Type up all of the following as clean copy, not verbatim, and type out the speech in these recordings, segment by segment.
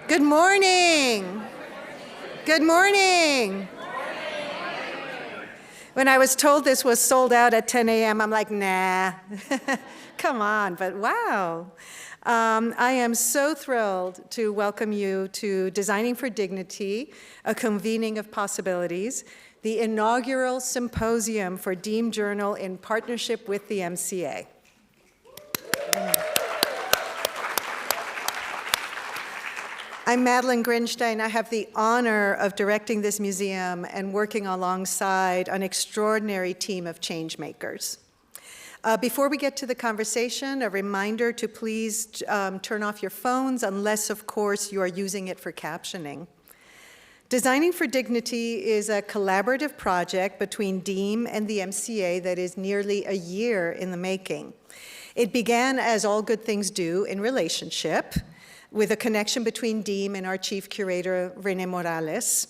Good morning. Good morning. When I was told this was sold out at 10 a.m., I'm like, nah, come on, but wow. I am so thrilled to welcome you to Designing for Dignity, a convening of possibilities, the inaugural Symposium for Deem Journal in partnership with the MCA. I'm Madeline Grinstein. I have the honor of directing this museum and working alongside an extraordinary team of change makers. Before we get to the conversation, a reminder to please turn off your phones unless, of course, you are using it for captioning. Designing for Dignity is a collaborative project between Deem and the MCA that is nearly a year in the making. It began, as all good things do, in relationship, with a connection between Deem and our chief curator, René Morales.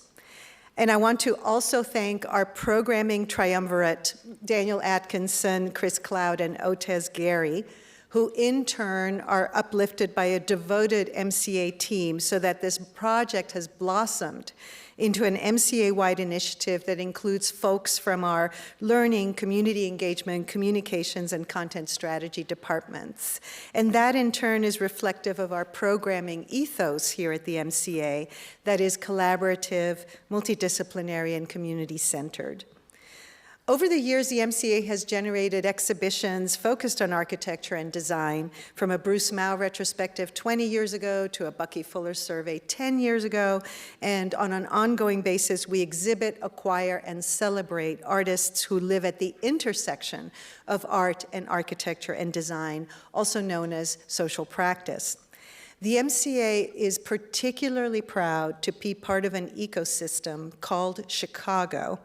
And I want to also thank our programming triumvirate, Daniel Atkinson, Chris Cloud, and Otez Gary, who in turn are uplifted by a devoted MCA team so that this project has blossomed into an MCA-wide initiative that includes folks from our learning, community engagement, communications, and content strategy departments. And that in turn is reflective of our programming ethos here at the MCA that is collaborative, multidisciplinary, and community-centered. Over the years, the MCA has generated exhibitions focused on architecture and design, from a Bruce Mao retrospective 20 years ago to a Bucky Fuller survey 10 years ago, and on an ongoing basis, we exhibit, acquire, and celebrate artists who live at the intersection of art and architecture and design, also known as social practice. The MCA is particularly proud to be part of an ecosystem called Chicago,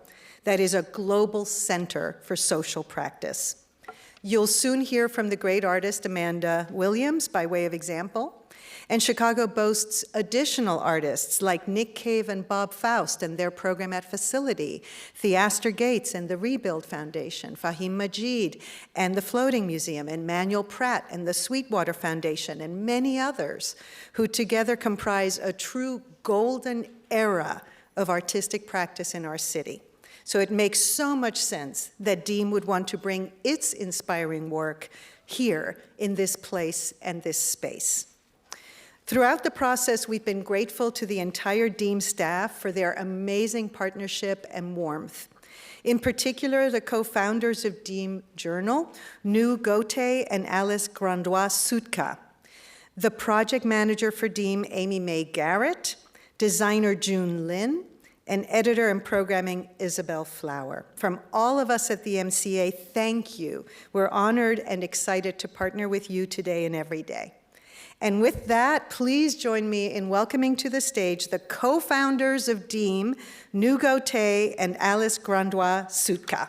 that is a global center for social practice. You'll soon hear from the great artist Amanda Williams by way of example. And Chicago boasts additional artists like Nick Cave and Bob Faust and their program at Facility, Theaster Gates and the Rebuild Foundation, Fahim Majid and the Floating Museum, and Manuel Pratt and the Sweetwater Foundation, and many others who together comprise a true golden era of artistic practice in our city. So it makes so much sense that Deem would want to bring its inspiring work here in this place and this space. Throughout the process, we've been grateful to the entire Deem staff for their amazing partnership and warmth. In particular, the co-founders of Deem Journal, Nu Gote and Alice Grandois-Sutka, the project manager for Deem, Amy Mae Garrett, designer June Lin, and editor and programming, Isabel Flower. From all of us at the MCA, thank you. We're honored and excited to partner with you today and every day. And with that, please join me in welcoming to the stage the co-founders of Deem, Nu Gote and Alice Grandois-Sutka.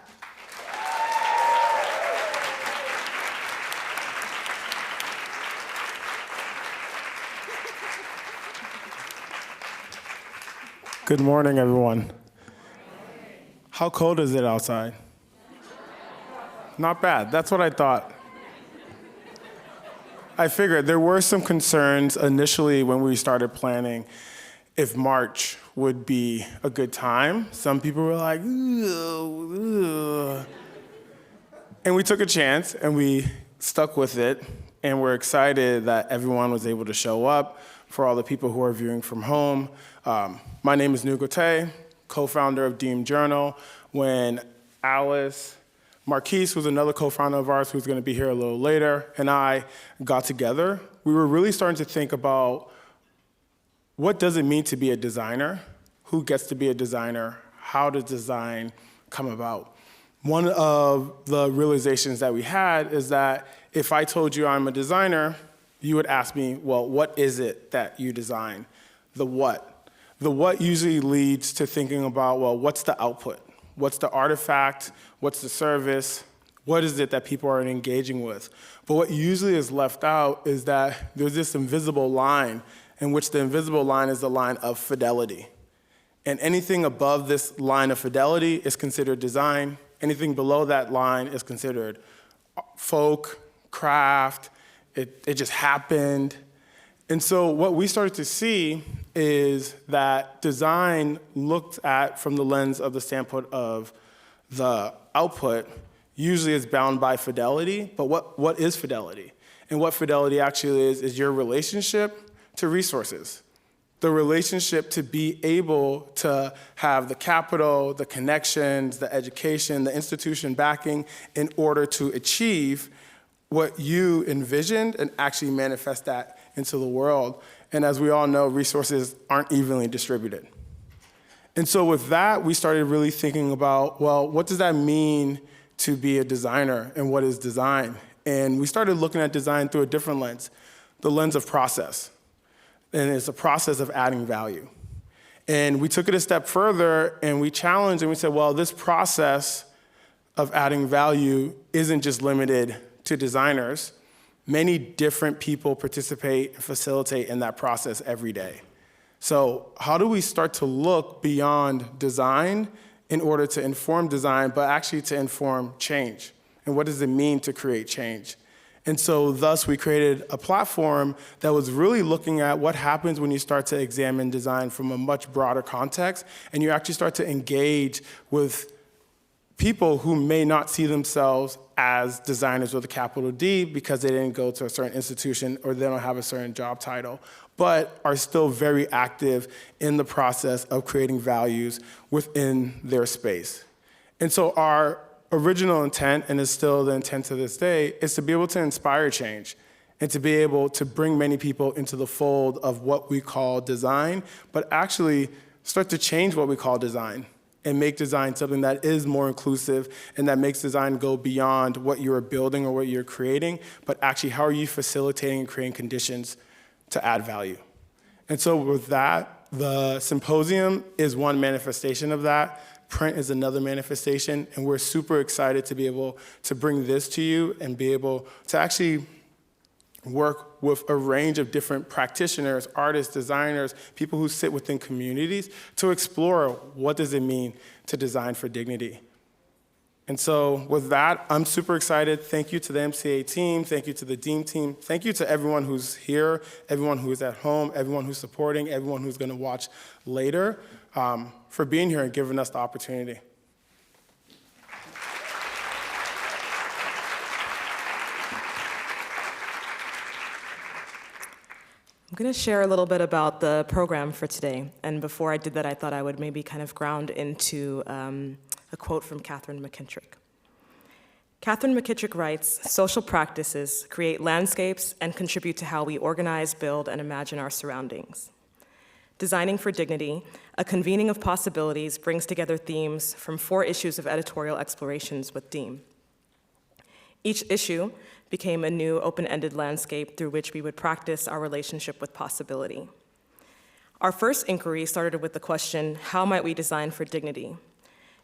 Good morning, everyone. How cold is it outside? Not bad. That's what I thought. I figured there were some concerns initially when we started planning if March would be a good time. Some people were like, ugh. And we took a chance and we stuck with it. And we're excited that everyone was able to show up. For all the people who are viewing from home, my name is Nu Gote, co-founder of Deem Journal. When Alice Marquise, who's another co-founder of ours who's going to be here a little later, and I got together, we were really starting to think about what does it mean to be a designer? Who gets to be a designer? How does design come about? One of the realizations that we had is that if I told you I'm a designer, you would ask me, well, what is it that you design? The what? The what usually leads to thinking about, well, what's the output? What's the artifact? What's the service? What is it that people are engaging with? But what usually is left out is that there's this invisible line in which the invisible line is the line of fidelity. And anything above this line of fidelity is considered design. Anything below that line is considered folk, craft, it just happened. And so what we started to see is that design looked at from the lens of the standpoint of the output usually is bound by fidelity, but what is fidelity? And what fidelity actually is your relationship to resources. The relationship to be able to have the capital, the connections, the education, the institution backing in order to achieve what you envisioned and actually manifest that into the world. And as we all know, resources aren't evenly distributed. And so with that, we started really thinking about, well, what does that mean to be a designer and what is design? And we started looking at design through a different lens, the lens of process. And it's a process of adding value. And we took it a step further and we challenged and we said, well, this process of adding value isn't just limited to designers. Many different people participate and facilitate in that process every day. So how do we start to look beyond design in order to inform design, but actually to inform change? And what does it mean to create change? And so thus we created a platform that was really looking at what happens when you start to examine design from a much broader context, and you actually start to engage with people who may not see themselves as designers with a capital D because they didn't go to a certain institution or they don't have a certain job title, but are still very active in the process of creating values within their space. And so our original intent, and is still the intent to this day, is to be able to inspire change and to be able to bring many people into the fold of what we call design, but actually start to change what we call design and make design something that is more inclusive and that makes design go beyond what you're building or what you're creating, but actually how are you facilitating and creating conditions to add value. And so with that, the Symposium is one manifestation of that. Print is another manifestation, and we're super excited to be able to bring this to you and be able to actually work with a range of different practitioners, artists, designers, people who sit within communities to explore what does it mean to design for dignity. And so with that, I'm super excited. Thank you to the MCA team. Thank you to the Deem team. Thank you to everyone who's here, everyone who's at home, everyone who's supporting, everyone who's going to watch later, for being here and giving us the opportunity. I'm going to share a little bit about the program for today. And before I did that, I thought I would maybe kind of ground into a quote from Catherine McKittrick. Catherine McKittrick writes, "Social practices create landscapes and contribute to how we organize, build, and imagine our surroundings. Designing for Dignity, a convening of possibilities, brings together themes from 4 issues of editorial explorations with Deem. Each issue became a new open-ended landscape through which we would practice our relationship with possibility. Our first inquiry started with the question, how might we design for dignity?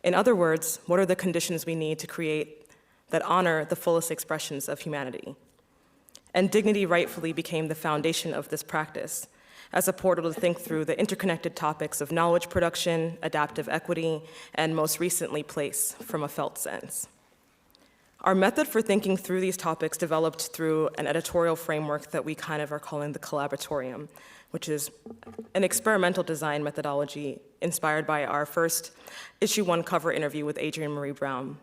In other words, what are the conditions we need to create that honor the fullest expressions of humanity? And dignity rightfully became the foundation of this practice, as a portal to think through the interconnected topics of knowledge production, adaptive equity, and most recently, place from a felt sense. Our method for thinking through these topics developed through an editorial framework that we kind of are calling the Collaboratorium, which is an experimental design methodology inspired by our first issue 1 cover interview with Adrienne Marie Brown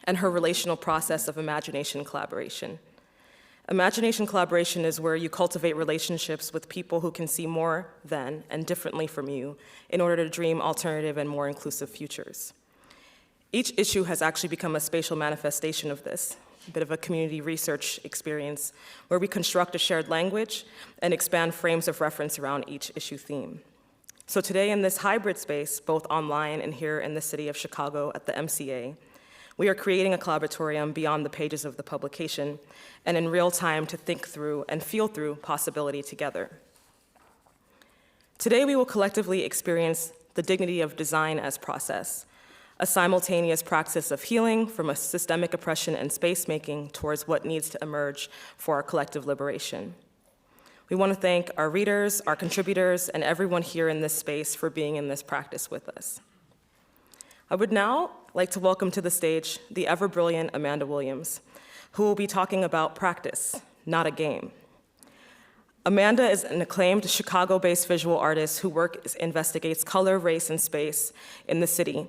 and her relational process of imagination collaboration. Imagination collaboration is where you cultivate relationships with people who can see more than and differently from you in order to dream alternative and more inclusive futures. Each issue has actually become a spatial manifestation of this, a bit of a community research experience where we construct a shared language and expand frames of reference around each issue theme. So today in this hybrid space, both online and here in the city of Chicago at the MCA, we are creating a collaboratorium beyond the pages of the publication and in real time to think through and feel through possibility together. Today we will collectively experience the dignity of design as process, a simultaneous practice of healing from a systemic oppression and space making towards what needs to emerge for our collective liberation. We want to thank our readers, our contributors, and everyone here in this space for being in this practice with us. I would now like to welcome to the stage the ever-brilliant Amanda Williams, who will be talking about practice, not a game. Amanda is an acclaimed Chicago-based visual artist whose work investigates color, race, and space in the city,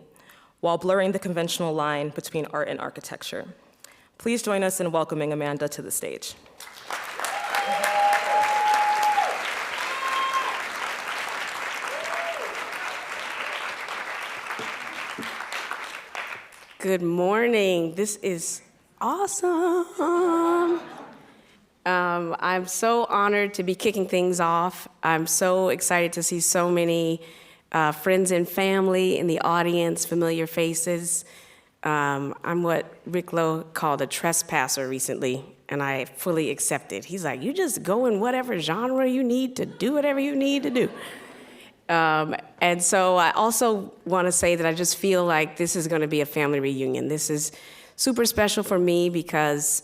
while blurring the conventional line between art and architecture. Please join us in welcoming Amanda to the stage. Good morning. This is awesome. I'm so honored to be kicking things off. I'm so excited to see so many friends and family in the audience, familiar faces. I'm what Rick Lowe called a trespasser recently, and I fully accept it. He's like, you just go in whatever genre you need to do whatever you need to do. And so I also want to say that I just feel like this is going to be a family reunion. This is super special for me because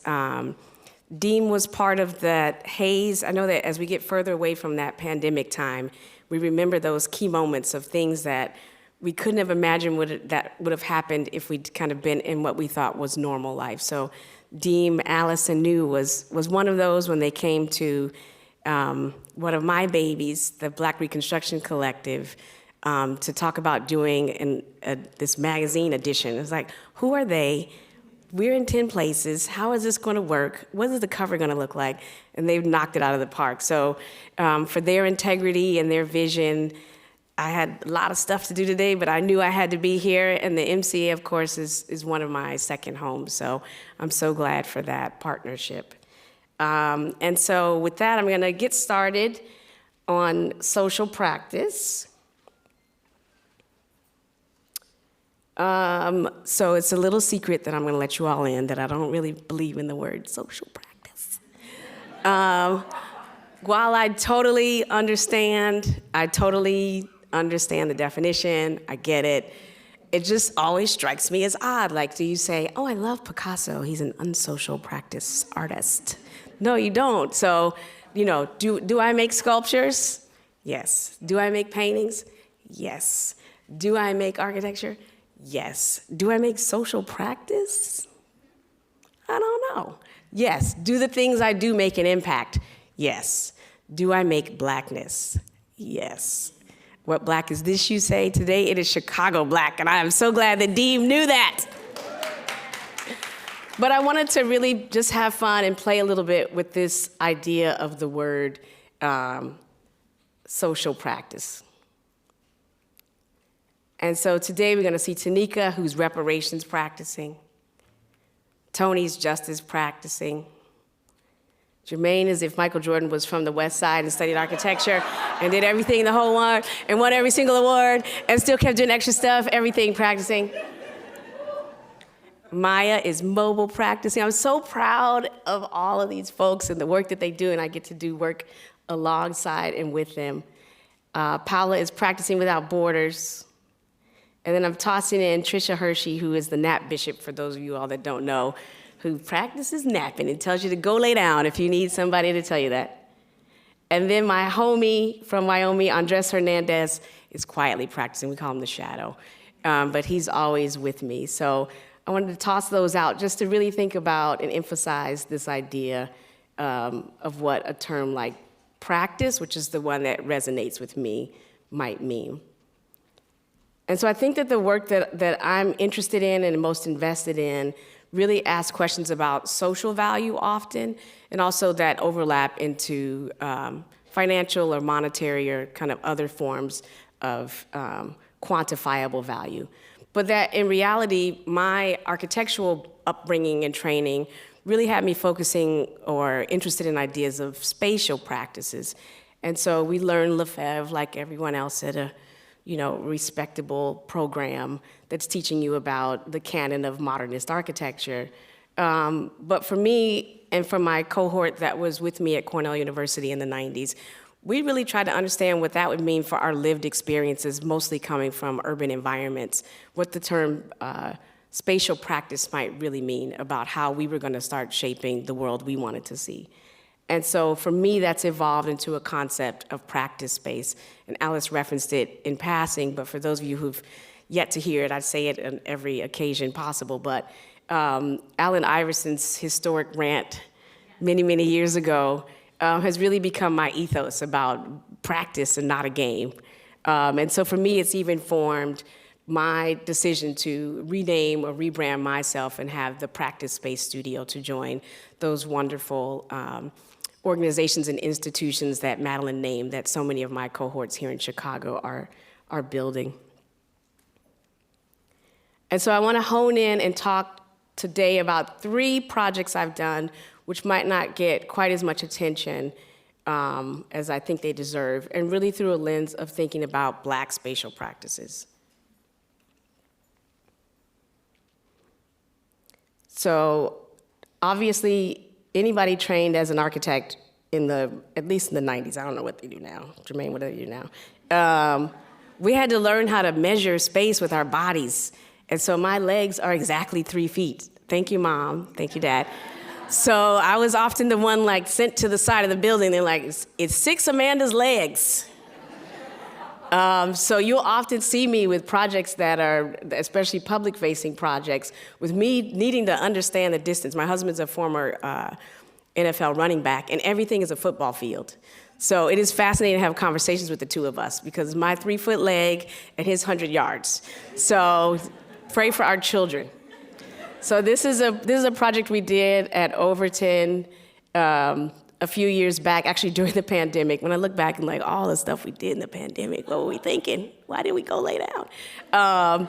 Deem was part of that haze. I know that as we get further away from that pandemic time, we remember those key moments of things that we couldn't have imagined that would have happened if we'd kind of been in what we thought was normal life. So Deem, Alice, and New was one of those when they came to one of my babies, the Black Reconstruction Collective, to talk about doing this magazine edition. It was like, who are they? We're in 10 places. How is this going to work? What is the cover going to look like? And they've knocked it out of the park. So for their integrity and their vision, I had a lot of stuff to do today, but I knew I had to be here. And the MCA, of course, is one of my second homes. So I'm so glad for that partnership. And so with that, I'm going to get started on social practice. So it's a little secret that I'm going to let you all in that I don't really believe in the word social practice. While I totally understand the definition, I get it. It just always strikes me as odd. Like, do you say, oh, I love Picasso, he's an unsocial practice artist? No, you don't. So, do I make sculptures? Yes. Do I make paintings? Yes. Do I make architecture? Yes. Do I make social practice? I don't know. Yes. Do the things I do make an impact? Yes. Do I make Blackness? Yes. What Black is this, you say? Today it is Chicago Black, and I am so glad that Deem knew that. But I wanted to really just have fun and play a little bit with this idea of the word social practice. And so today we're going to see Tanika, who's reparations practicing. Tony's justice practicing. Jermaine is if Michael Jordan was from the West Side and studied architecture and did everything in the whole world and won every single award and still kept doing extra stuff, everything practicing. Maya is mobile practicing. I'm so proud of all of these folks and the work that they do, and I get to do work alongside and with them. Paula is practicing without borders. And then I'm tossing in Tricia Hershey, who is the nap bishop, for those of you all that don't know, who practices napping and tells you to go lay down if you need somebody to tell you that. And then my homie from Wyoming, Andres Hernandez, is quietly practicing. We call him the shadow. But he's always with me. So I wanted to toss those out just to really think about and emphasize this idea of what a term like practice, which is the one that resonates with me, might mean. And so I think that the work that I'm interested in and most invested in really asks questions about social value often, and also that overlap into financial or monetary or kind of other forms of quantifiable value. But that in reality, my architectural upbringing and training really had me focusing or interested in ideas of spatial practices. And so we learned Lefebvre like everyone else at a respectable program that's teaching you about the canon of modernist architecture. But for me and for my cohort that was with me at Cornell University in the 90s, we really tried to understand what that would mean for our lived experiences, mostly coming from urban environments, what the term spatial practice might really mean about how we were going to start shaping the world we wanted to see. And so for me, that's evolved into a concept of practice space. And Alice referenced it in passing, but for those of you who've yet to hear it, I'd say it on every occasion possible. But Allen Iverson's historic rant many, many years ago has really become my ethos about practice and not a game. And so for me, it's even formed my decision to rename or rebrand myself and have the Practice Space Studio to join those wonderful organizations and institutions that Madeline named that so many of my cohorts here in Chicago are building. And so I want to hone in and talk today about 3 projects I've done which might not get quite as much attention as I think they deserve, and really through a lens of thinking about Black spatial practices. So obviously, anybody trained as an architect at least in the 90s, I don't know what they do now. Jermaine, what do they do now? We had to learn how to measure space with our bodies. And so my legs are exactly 3 feet. Thank you, Mom. Thank you, Dad. So I was often the one like sent to the side of the building. They're like, it's 6 Amanda's legs. So you'll often see me with projects that are, especially public-facing projects, with me needing to understand the distance. My husband's a former NFL running back, and everything is a football field. So it is fascinating to have conversations with the 2 of us, because my 3-foot leg and his 100 yards. So pray for our children. So this is a project we did at Overton a few years back, actually during the pandemic. When I look back and like all the stuff we did in the pandemic, what were we thinking? Why did we go lay down?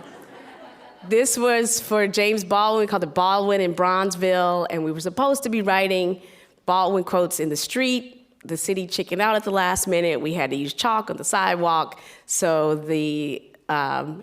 This was for James Baldwin. We called it Baldwin in Bronzeville, and we were supposed to be writing Baldwin quotes in the street. The city chickened out at the last minute. We had to use chalk on the sidewalk. So the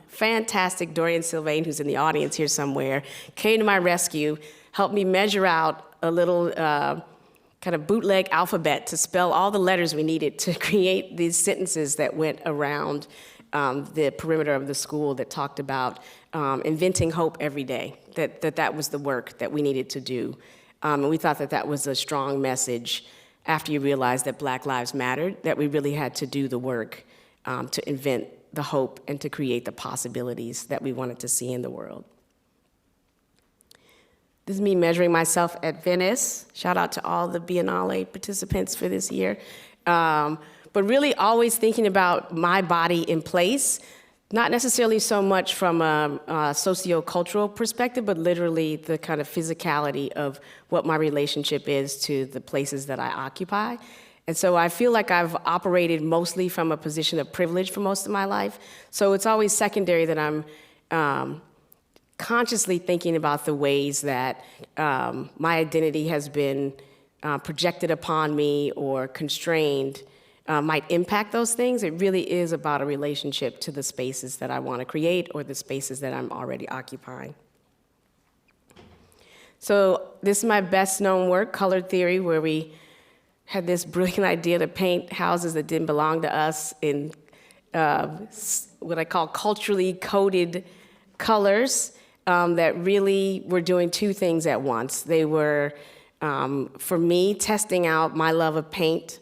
fantastic Dorian Sylvain, who's in the audience here somewhere, came to my rescue, helped me measure out a little kind of bootleg alphabet to spell all the letters we needed to create these sentences that went around the perimeter of the school that talked about inventing hope every day, that was the work that we needed to do. And we thought that was a strong message after you realized that Black lives mattered, that we really had to do the work to invent the hope and to create the possibilities that we wanted to see in the world. This is me measuring myself at Venice. Shout out to all the Biennale participants for this year. But really always thinking about my body in place, not necessarily so much from a socio-cultural perspective, but literally the kind of physicality of what my relationship is to the places that I occupy. And so I feel like I've operated mostly from a position of privilege for most of my life. So it's always secondary that I'm consciously thinking about the ways that my identity has been projected upon me or constrained might impact those things. It really is about a relationship to the spaces that I want to create or the spaces that I'm already occupying. So this is my best known work, Color Theory, where we had this brilliant idea to paint houses that didn't belong to us in what I call culturally coded colors that really were doing 2 things at once. They were, for me, testing out my love of paint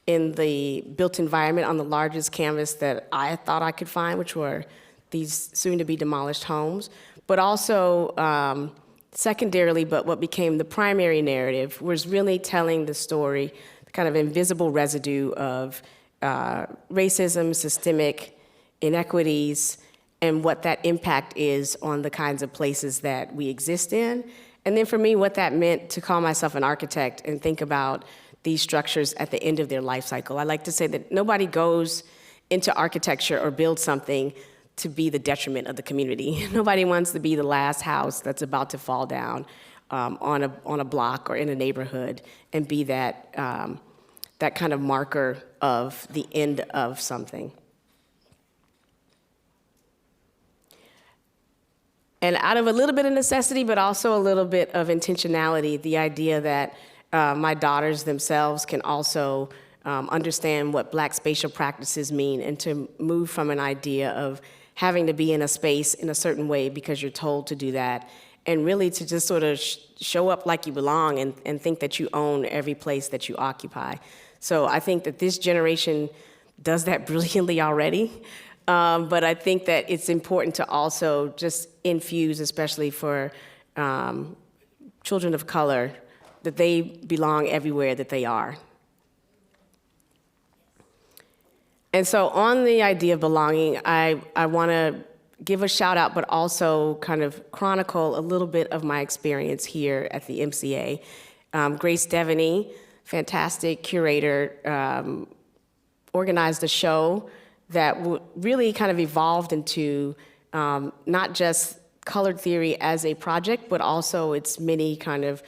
in the built environment on the largest canvas that I thought I could find, which were these soon-to-be demolished homes, but also secondarily, but what became the primary narrative was really telling the story, the kind of invisible residue of racism, systemic inequities, and what that impact is on the kinds of places that we exist in. And then for me, what that meant to call myself an architect and think about these structures at the end of their life cycle. I like to say that nobody goes into architecture or builds something to be the detriment of the community. Nobody wants to be the last house that's about to fall down on a block or in a neighborhood and be that kind of marker of the end of something. And out of a little bit of necessity, but also a little bit of intentionality, the idea that my daughters themselves can also understand what Black spatial practices mean, and to move from an idea of having to be in a space in a certain way because you're told to do that, and really to just sort of show up like you belong and think that you own every place that you occupy. So I think that this generation does that brilliantly already, but I think that it's important to also just infuse, especially for children of color, that they belong everywhere that they are. And so on the idea of belonging, I want to give a shout out, but also kind of chronicle a little bit of my experience here at the MCA. Grace Devaney, fantastic curator, organized a show that really kind of evolved into not just colored theory as a project, but also its many kind of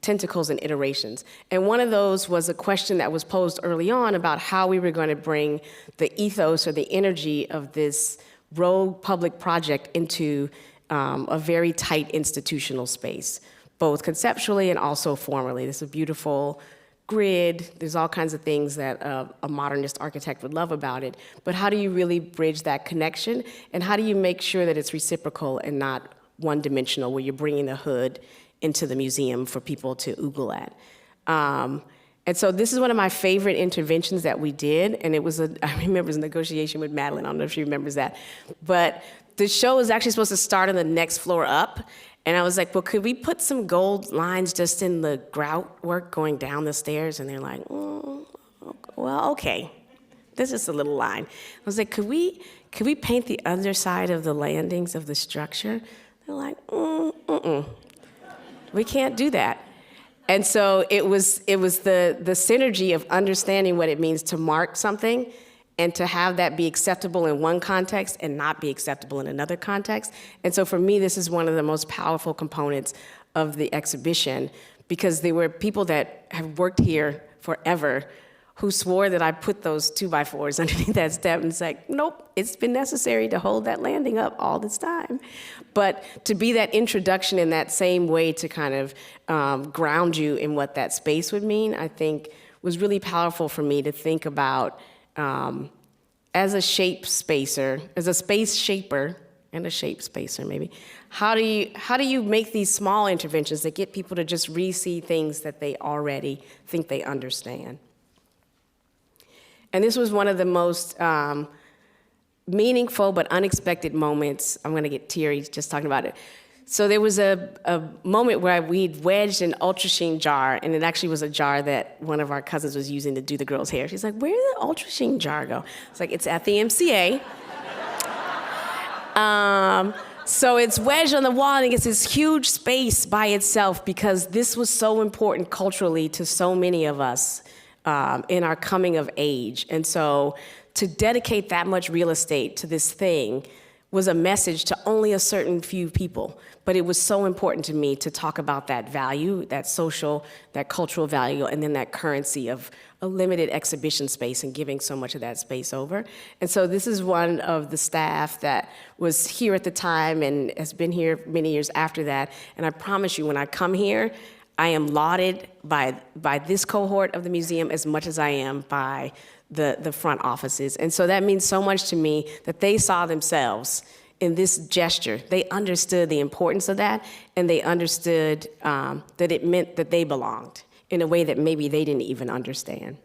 tentacles and iterations. And one of those was a question that was posed early on about how we were going to bring the ethos or the energy of this rogue public project into a very tight institutional space, both conceptually and also formally. This is a beautiful grid. There's all kinds of things that a modernist architect would love about it. But how do you really bridge that connection? And how do you make sure that it's reciprocal and not one-dimensional, where you're bringing the hood into the museum for people to oogle at? And so this is one of my favorite interventions that we did, and I remember it was a negotiation with Madeline, I don't know if she remembers that. But the show was actually supposed to start on the next floor up, and I was like, well, could we put some gold lines just in the grout work going down the stairs? And they're like, well, okay, this is a little line. I was like, could we paint the underside of the landings of the structure? They're like, we can't do that. And so it was the synergy of understanding what it means to mark something and to have that be acceptable in one context and not be acceptable in another context. And so for me, this is one of the most powerful components of the exhibition, because there were people that have worked here forever who swore that I put those 2x4s underneath that step, and it's like, nope, it's been necessary to hold that landing up all this time. But to be that introduction in that same way to kind of ground you in what that space would mean, I think was really powerful for me to think about as a shape spacer, as a space shaper, and a shape spacer maybe, how do you make these small interventions that get people to just re-see things that they already think they understand? And this was one of the most meaningful but unexpected moments. I'm gonna get teary just talking about it. So there was a moment where we'd wedged an Ultra Sheen jar, and it actually was a jar that one of our cousins was using to do the girls' hair. She's like, where did the Ultra Sheen jar go? It's like, it's at the MCA. So it's wedged on the wall, and it gets this huge space by itself, because this was so important culturally to so many of us in our coming of age. And so to dedicate that much real estate to this thing was a message to only a certain few people. But it was so important to me to talk about that value, that social, that cultural value, and then that currency of a limited exhibition space and giving so much of that space over. And so this is one of the staff that was here at the time and has been here many years after that. And I promise you, when I come here, I am lauded by this cohort of the museum as much as I am by the front offices. And so that means so much to me that they saw themselves in this gesture. They understood the importance of that, and they understood that it meant that they belonged in a way that maybe they didn't even understand.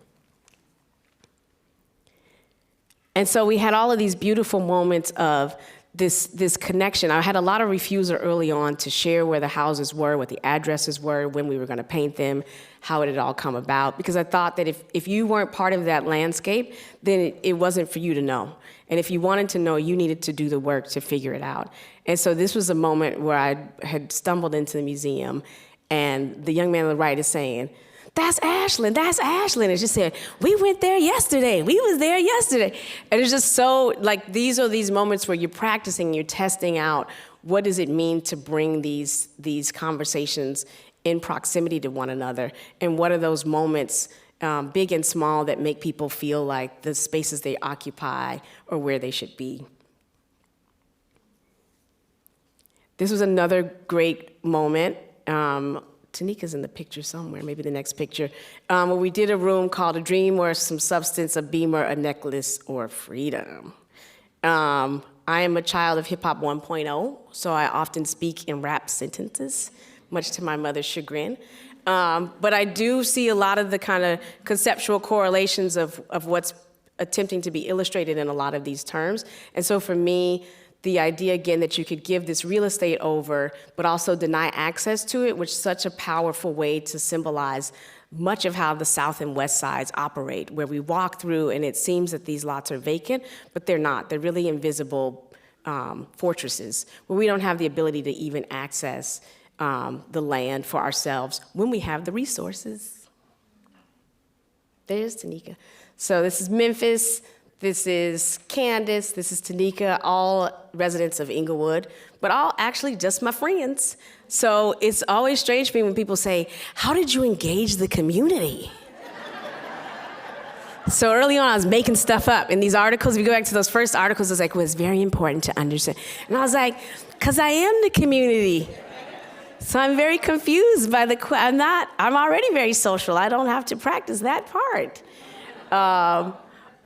And so we had all of these beautiful moments of this connection. I had a lot of refusal early on to share where the houses were, what the addresses were, when we were going to paint them, how it had all come about, because I thought that if you weren't part of that landscape, then it wasn't for you to know. And if you wanted to know, you needed to do the work to figure it out. And so this was a moment where I had stumbled into the museum, and the young man on the right is saying, that's Ashland, that's Ashland. And she said, we went there yesterday, we was there yesterday. And it's just so, like, these are these moments where you're practicing, you're testing out, what does it mean to bring these conversations in proximity to one another? And what are those moments, big and small, that make people feel like the spaces they occupy are where they should be? This was another great moment. Tanika's in the picture somewhere, maybe the next picture, where we did a room called A Dream or Some Substance, a Beamer, a Necklace, or Freedom. I am a child of Hip Hop 1.0, so I often speak in rap sentences, much to my mother's chagrin. But I do see a lot of the kind of conceptual correlations of what's attempting to be illustrated in a lot of these terms. And so for me, the idea, again, that you could give this real estate over, but also deny access to it, which is such a powerful way to symbolize much of how the South and West sides operate, where we walk through and it seems that these lots are vacant, but they're not. They're really invisible fortresses where we don't have the ability to even access the land for ourselves when we have the resources. There's Tanika. So this is Memphis, this is Candace, this is Tanika, all residents of Inglewood, but all actually just my friends. So it's always strange for me when people say, how did you engage the community? So early on, I was making stuff up. In these articles, if you go back to those first articles, it was like, well, it's very important to understand. And I was like, because I am the community. So I'm very confused by I'm already very social. I don't have to practice that part.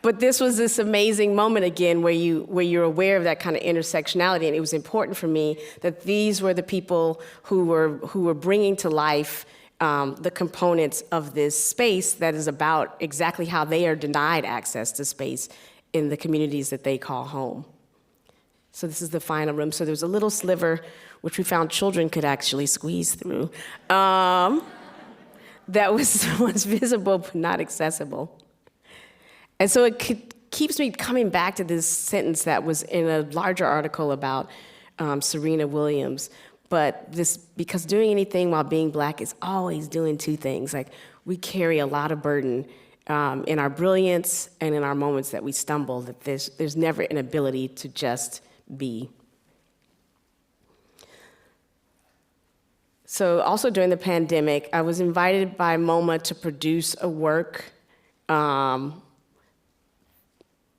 But this was this amazing moment again where you're aware of that kind of intersectionality, and it was important for me that these were the people who were bringing to life the components of this space that is about exactly how they are denied access to space in the communities that they call home. So this is the final room. So there's a little sliver, which we found children could actually squeeze through, that was visible but not accessible. And so it keeps me coming back to this sentence that was in a larger article about Serena Williams. But because doing anything while being Black is always doing two things. Like, we carry a lot of burden in our brilliance and in our moments that we stumble, that there's never an ability to just be. So also during the pandemic, I was invited by MoMA to produce a work. No,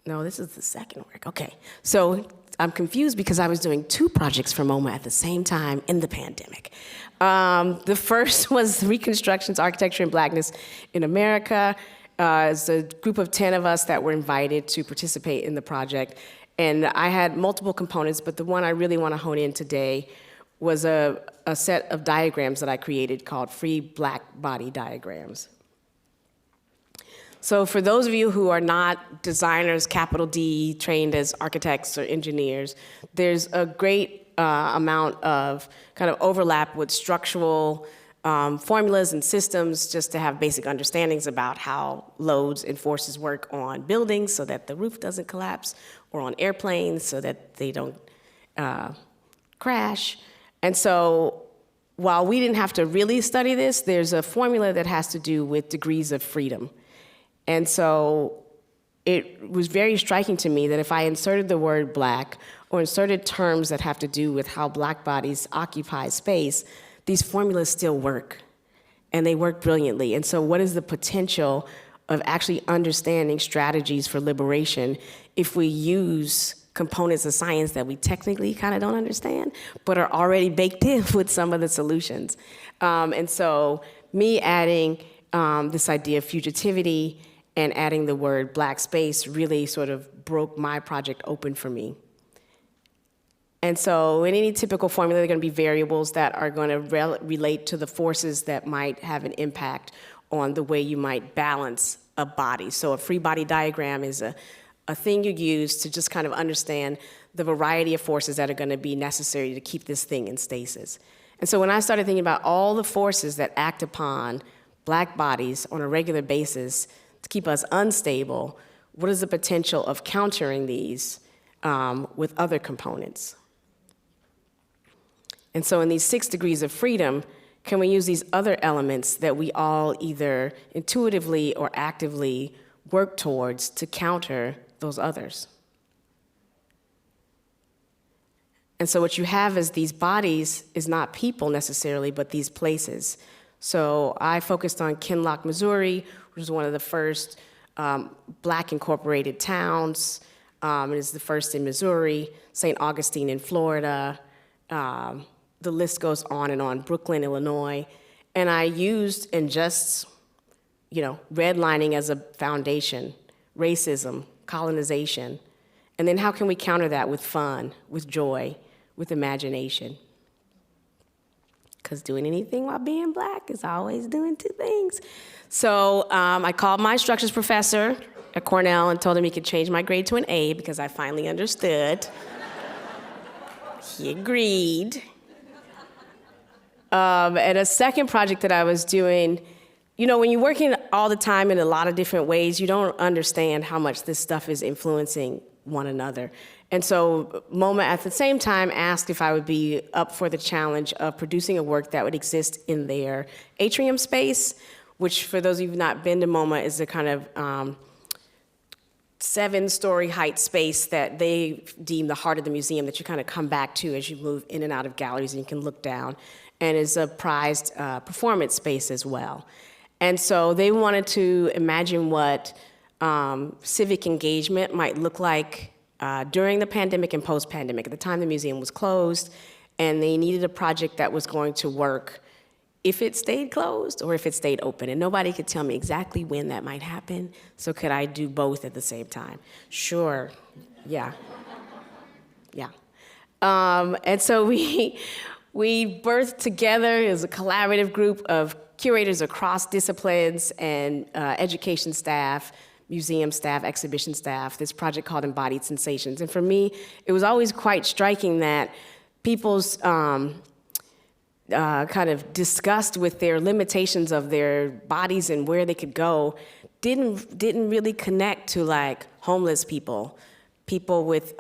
this is the second work, okay. So I'm confused because I was doing two projects for MoMA at the same time in the pandemic. The first was Reconstructions, Architecture, and Blackness in America. It's a group of 10 of us that were invited to participate in the project. And I had multiple components, but the one I really want to hone in today was a set of diagrams that I created called Free Black Body Diagrams. So for those of you who are not designers, capital D, trained as architects or engineers, there's a great amount of kind of overlap with structural formulas and systems, just to have basic understandings about how loads and forces work on buildings so that the roof doesn't collapse, or on airplanes so that they don't crash. And so while we didn't have to really study this, there's a formula that has to do with degrees of freedom. And so it was very striking to me that if I inserted the word Black or inserted terms that have to do with how Black bodies occupy space, these formulas still work, and they work brilliantly. And so what is the potential of actually understanding strategies for liberation if we use components of science that we technically kind of don't understand, but are already baked in with some of the solutions? And so me adding this idea of fugitivity and adding the word Black space really sort of broke my project open for me. And so in any typical formula, there are going to be variables that are going to relate to the forces that might have an impact on the way you might balance a body. So a free body diagram is a thing you use to just kind of understand the variety of forces that are going to be necessary to keep this thing in stasis. And so when I started thinking about all the forces that act upon Black bodies on a regular basis to keep us unstable, what is the potential of countering these with other components? And so in these 6 degrees of freedom, can we use these other elements that we all either intuitively or actively work towards to counter those others? And so what you have as these bodies is not people necessarily, but these places. So I focused on Kinloch, Missouri, which was one of the first Black incorporated towns. It is the first in Missouri, St. Augustine in Florida. The list goes on and on, Brooklyn, Illinois. And I used, and just, redlining as a foundation, racism, colonization. And then how can we counter that with fun, with joy, with imagination? Because doing anything while being Black is always doing 2 things. So I called my structures professor at Cornell and told him he could change my grade to an A because I finally understood. He agreed. And a second project that I was doing, you know, when you're working all the time in a lot of different ways, you don't understand how much this stuff is influencing one another. And so MoMA at the same time asked if I would be up for the challenge of producing a work that would exist in their atrium space, which for those of you who've not been to MoMA is a kind of 7-story height space that they deem the heart of the museum that you kind of come back to as you move in and out of galleries and you can look down, and is a prized performance space as well. And so they wanted to imagine what civic engagement might look like during the pandemic and post-pandemic, at the time the museum was closed, and they needed a project that was going to work if it stayed closed or if it stayed open. And nobody could tell me exactly when that might happen, so could I do both at the same time? Sure, yeah, yeah. And so we birthed together as a collaborative group of curators across disciplines and education staff, museum staff, exhibition staff, this project called Embodied Sensations. And for me, it was always quite striking that people's kind of disgust with their limitations of their bodies and where they could go didn't really connect to like homeless people, people with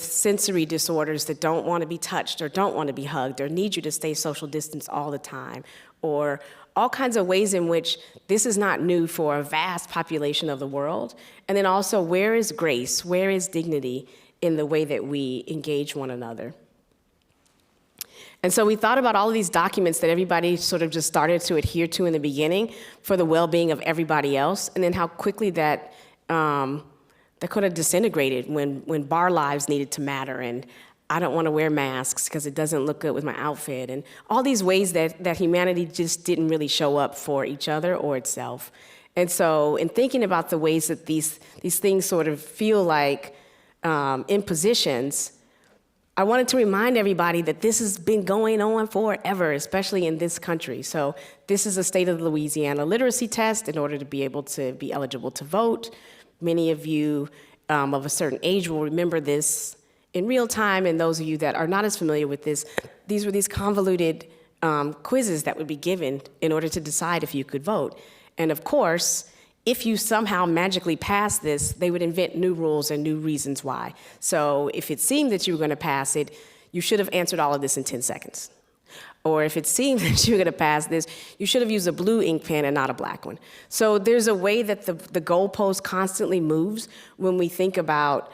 sensory disorders that don't want to be touched or don't want to be hugged or need you to stay social distance all the time, or all kinds of ways in which this is not new for a vast population of the world. And then also, where is grace? Where is dignity in the way that we engage one another? And so we thought about all of these documents that everybody sort of just started to adhere to in the beginning for the well-being of everybody else, and then how quickly that could have disintegrated when bar lives needed to matter, and I don't want to wear masks because it doesn't look good with my outfit, and all these ways that humanity just didn't really show up for each other or itself. And so in thinking about the ways that these things sort of feel like impositions, I wanted to remind everybody that this has been going on forever, especially in this country. So this is a state of the Louisiana literacy test in order to be able to be eligible to vote. Many of you of a certain age will remember this in real time, and those of you that are not as familiar with this, these were these convoluted quizzes that would be given in order to decide if you could vote. And of course, if you somehow magically pass this, they would invent new rules and new reasons why. So if it seemed that you were going to pass it, you should have answered all of this in 10 seconds. Or if it seemed that you were going to pass this, you should have used a blue ink pen and not a black one. So there's a way that the goalpost constantly moves when we think about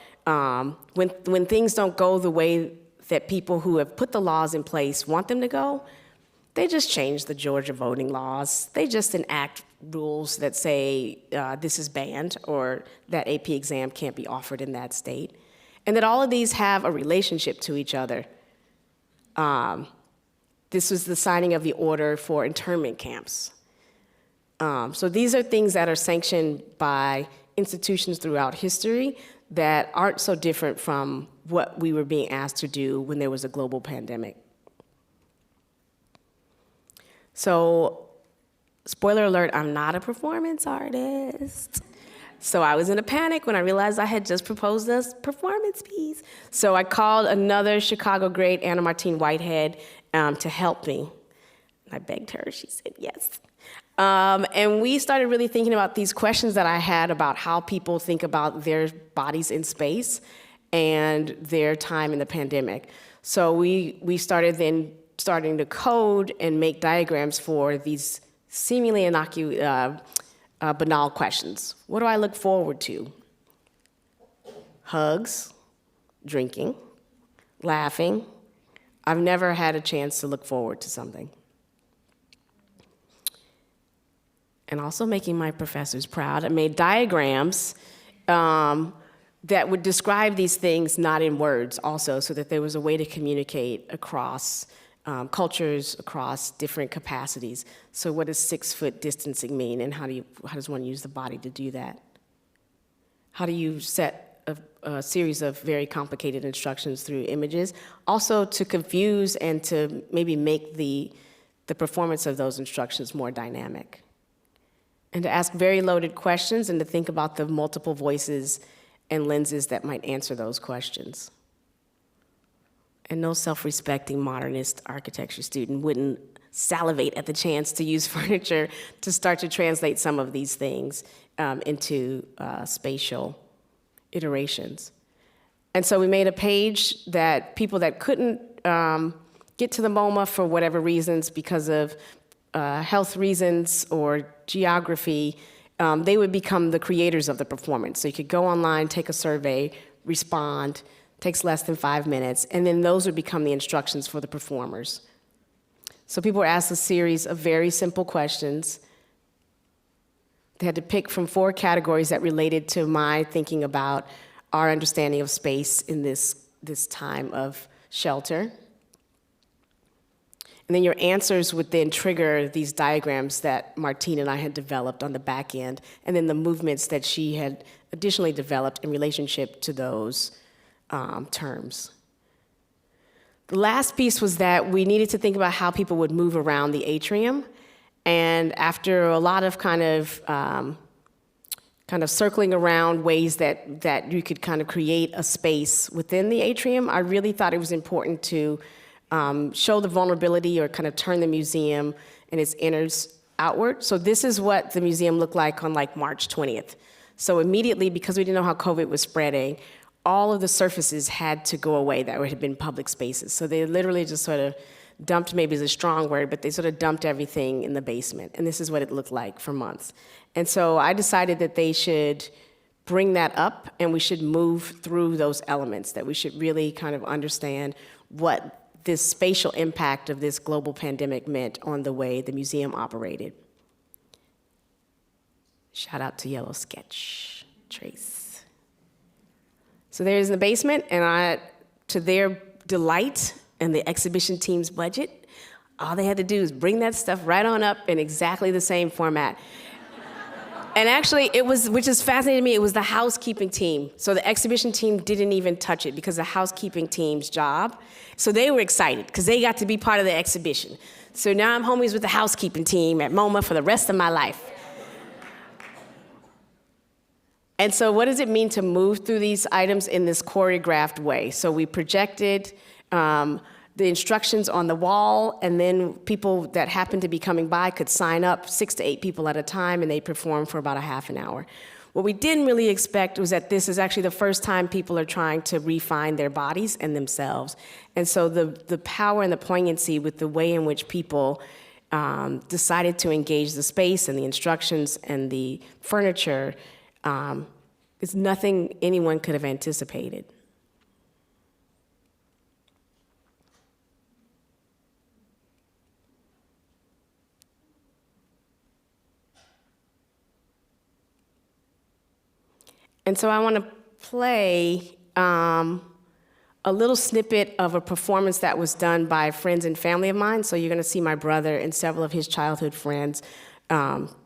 when things don't go the way that people who have put the laws in place want them to go. They just change the Georgia voting laws. They just enact rules that say this is banned or that AP exam can't be offered in that state. And that all of these have a relationship to each other. This was the signing of the order for internment camps. So these are things that are sanctioned by institutions throughout history that aren't so different from what we were being asked to do when there was a global pandemic. So, spoiler alert, I'm not a performance artist. So I was in a panic when I realized I had just proposed a performance piece. So I called another Chicago great, Anna Martine Whitehead, to help me. I begged her, she said yes. And we started really thinking about these questions that I had about how people think about their bodies in space and their time in the pandemic. So we started then starting to code and make diagrams for these seemingly banal questions. What do I look forward to? Hugs, drinking, laughing. I've never had a chance to look forward to something. And also making my professors proud. I made diagrams that would describe these things not in words also, so that there was a way to communicate across cultures, across different capacities. So what does 6-foot distancing mean, and how does one use the body to do that? How do you set a series of very complicated instructions through images? Also to confuse and to maybe make the performance of those instructions more dynamic. And to ask very loaded questions and to think about the multiple voices and lenses that might answer those questions. And no self-respecting modernist architecture student wouldn't salivate at the chance to use furniture to start to translate some of these things into spatial iterations. And so we made a page that people that couldn't get to the MoMA for whatever reasons, because of health reasons or geography, they would become the creators of the performance. So you could go online, take a survey, respond, takes less than 5 minutes, and then those would become the instructions for the performers. So people were asked a series of very simple questions. They had to pick from 4 categories that related to my thinking about our understanding of space in this time of shelter. And then your answers would then trigger these diagrams that Martina and I had developed on the back end, and then the movements that she had additionally developed in relationship to those terms. The last piece was that we needed to think about how people would move around the atrium. And after a lot of kind of circling around ways that you could kind of create a space within the atrium, I really thought it was important to show the vulnerability or kind of turn the museum and its inners outward. So this is what the museum looked like on like March 20th. So immediately, because we didn't know how COVID was spreading, all of the surfaces had to go away that had been public spaces. So they literally just sort of dumped, maybe is a strong word, but they sort of dumped everything in the basement. And this is what it looked like for months. And so I decided that they should bring that up and we should move through those elements, that we should really kind of understand what this spatial impact of this global pandemic meant on the way the museum operated. Shout out to Yellow Sketch, Trace. So there's the basement, and to their delight and the exhibition team's budget, all they had to do is bring that stuff right on up in exactly the same format. And actually, it was, which is fascinating to me, it was the housekeeping team. So the exhibition team didn't even touch it because the housekeeping team's job. So they were excited because they got to be part of the exhibition. So now I'm homies with the housekeeping team at MoMA for the rest of my life. And so what does it mean to move through these items in this choreographed way? So we projected the instructions on the wall, and then people that happened to be coming by could sign up, 6 to 8 people at a time, and they perform for about a half an hour. What we didn't really expect was that this is actually the first time people are trying to refine their bodies and themselves. And so the power and the poignancy with the way in which people decided to engage the space and the instructions and the furniture is nothing anyone could have anticipated. And so I want to play a little snippet of a performance that was done by friends and family of mine. So you're going to see my brother and several of his childhood friends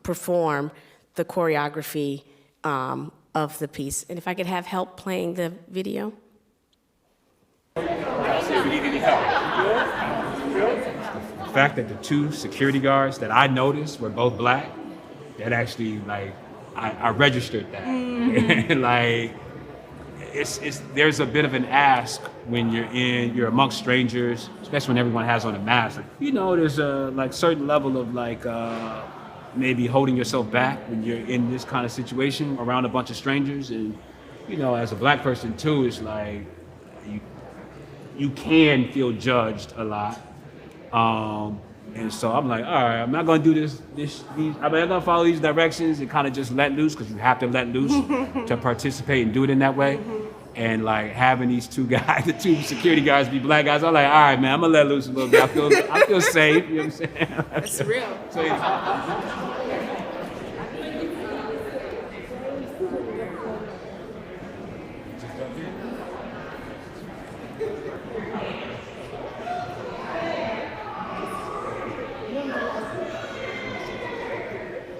perform the choreography of the piece. And if I could have help playing the video. The fact that the 2 security guards that I noticed were both black, that actually, like, I registered that. Mm-hmm. Like, there's a bit of an ask when you're amongst strangers, especially when everyone has on a mask. Like, you know, there's a like certain level of like maybe holding yourself back when you're in this kind of situation around a bunch of strangers. And, you know, as a black person too, it's like you can feel judged a lot. And so I'm like, all right, I'm not gonna do these, I'm not gonna follow these directions and kind of just let loose, because you have to let loose to participate and do it in that way. And like having these 2 guys, the 2 security guys be black guys, I'm like, all right, man, I'm gonna let loose a little bit. I feel safe, you know what I'm saying? That's real. So,